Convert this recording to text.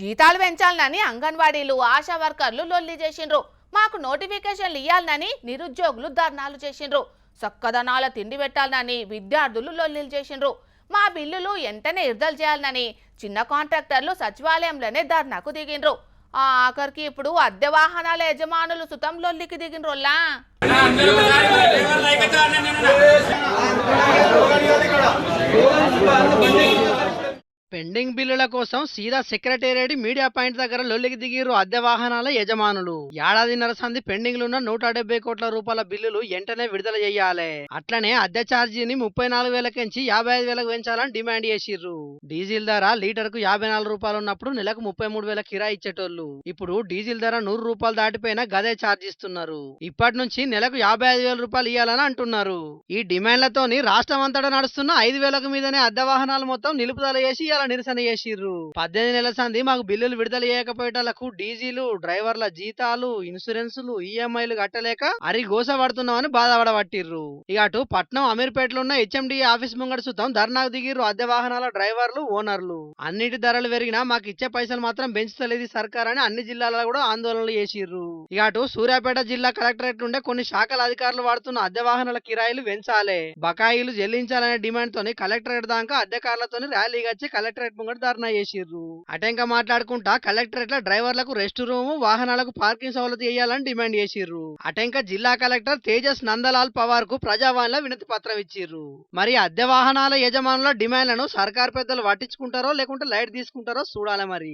జీతాలు పెంచాలని అంగన్వాడీలు ఆశా వర్కర్లు లొల్లి చేసిండ్రు. మాకు నోటిఫికేషన్లు ఇవ్వాలని నిరుద్యోగులు ధర్నాలు చేసిండ్రు. సక్కదనాల తిండి పెట్టాలని విద్యార్థులు లొల్లిలు చేసిండ్రు. మా బిల్లులు వెంటనే విడుదల చేయాలని చిన్న కాంట్రాక్టర్లు సచివాలయంలోనే ధర్నాకు దిగిండ్రు. ఆఖరికి ఇప్పుడు అద్దె వాహనాల యజమానులు సుతం లొల్లికి దిగిండ్రోల్లా. పెండింగ్ బిల్లుల కోసం సీదా సెక్రటేరియట్ మీడియా పాయింట్ దగ్గర లొల్లికి దిగిరు అద్దె వాహనాల యజమానులు. ఏడాదిన్నర సంది పెండింగ్ లున్న 170 కోట్ల రూపాయల బిల్లులు వెంటనే విడుదల చేయాలి. అట్లనే అద్దె ఛార్జీని 34,000 నుంచి 55,000 పెంచాలని డిమాండ్ చేసిర్రు. డీజిల్ ధర లీటర్ కు 54 రూపాయలు ఉన్నప్పుడు నెలకు 33,000 కిరాయి ఇచ్చేటోళ్లు ఇప్పుడు డీజిల్ ధర 100 రూపాయలు దాటిపోయినా గదే ఛార్జ్ ఇస్తున్నారు. ఇప్పటి నుంచి నెలకు 55,000 రూపాయలు ఇవ్వాలని అంటున్నారు. ఈ డిమాండ్లతోని రాష్ట్రం అంతటా నడుస్తున్న 5,000 మీదనే అద్దె వాహనాలు మొత్తం నిలుపుదల చేసి నిరసన చేసిర్రు. 18 నెలల సంది మాకు బిల్లులు విడుదల చేయకపోయేటలకు డీజీలు, డ్రైవర్ల జీతాలు, ఇన్సూరెన్సులు, ఈఎంఐలు కట్టలేక అరిగోస పడుతున్నామని బాధపడబట్టిర్రు. ఇక అటు పట్నం అమీర్పేటలో ఉన్న హెచ్ఎండి ఆఫీస్ ముంగట సుతం ధర్నాకు దిగిర్రు అద్దె వాహనాల డ్రైవర్లు, ఓనర్లు. అన్నిటి ధరలు పెరిగినా మాకు ఇచ్చే పైసలు మాత్రం పెంచుతలేదు సర్కార్ అని అన్ని జిల్లాలలో కూడా ఆందోళనలు చేసిర్రు. ఇక అటు సూర్యాపేట జిల్లా కలెక్టరేట్ నుండే కొన్ని శాఖల అధికారులు వాడుతున్న అద్దె వాహనాల కిరాయిలు పెంచాలి, బకాయిలు చెల్లించాలనే డిమాండ్ తోని కలెక్టరేట్ దాకా అద్దెకారులతోని ర్యాలీగా వచ్చి కలెక్టరేట్ ముంగట ధర్నా చేసిర్రు. అటెంక మాట్లాడుకుంటా కలెక్టరేట్ లో డ్రైవర్లకు రెస్ట్ రూమ్, వాహనాలకు పార్కింగ్ సౌలభ్యం ఇయ్యాలని డిమాండ్ చేసిర్రు. అటెంక జిల్లా కలెక్టర్ తేజస్ నందలాల్ పవార్ కు ప్రజావాణిలో వినతి పత్రం ఇచ్చిర్రు. మరి అద్దె వాహనాల యజమానుల డిమాండ్లను సర్కార్ పెద్దలు పట్టించుకుంటారో లేకుంటే లైట్ తీసుకుంటారో చూడాలి మరి.